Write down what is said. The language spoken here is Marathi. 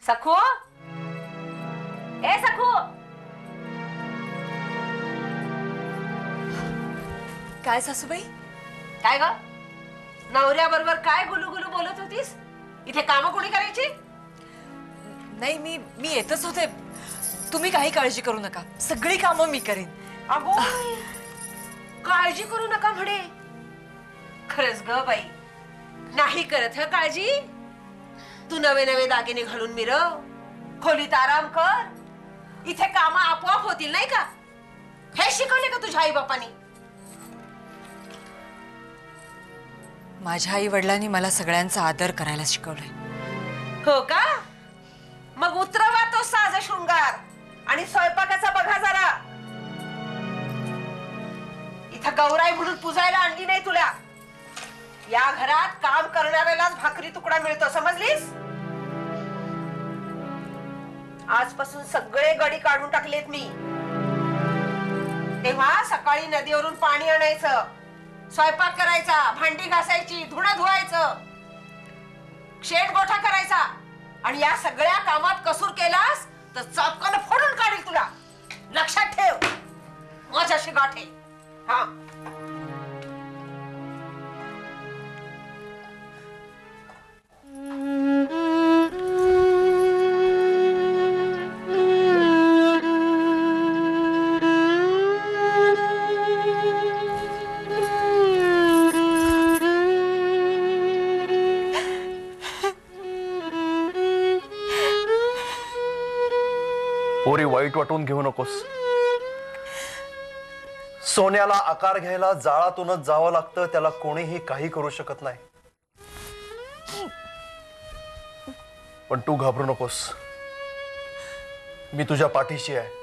सखू, ए सखू, काय सासूबाई? काय ग? नवऱ्याबरोबर काय गुलुगुलू बोलत होतीस? इथे कामं कोणी करायची? नाही, मी येतच होते. तुम्ही काही काळजी करू नका, सगळी कामं मी करीन. अगो, काळजी करू नका म्हणे. खरंच ग बाई, नाही करत ह काळजी. तू नवे नवे दागिने घालून मिरव, खोलीत आराम कर, इथे कामं आपोआप होतील नाही का? हे शिकवले का तुझ्या आई बापानी? माझ्या आई वडिलांनी मला सगळ्यांचा आदर करायला शिकवलंय. हो का? मग उतरवा तो साज शृंगार आणि स्वयंपाकाचा बघा जरा. इथं गौराई म्हणून पुजायला आणली नाही तुला. या घरात काम करणाऱ्यालाच भाकरी तुकडा मिळतो, समजलीस? आजपासून सगळे गडी काढून टाकलेत मी. तेव्हा सकाळी नदीवरून पाणी आणायचं, स्वयंपाक करायचा, भांडी घासायची, धुणं धुवायचं, शेण गोठा करायचा. आणि या सगळ्या कामात कसूर केलास तर चापकानं फोडून काढील तुला. लक्षात ठेव, माझ्याशी गाठे. हा, पोरी, वाईट वाटून घेऊ नकोस. सोन्याला आकार घ्यायला जाळातूनच जावं लागतं, त्याला कोणीही काही करू शकत नाही. पण तू घाबरू नकोस, मी तुझ्या पाठीशी आहे.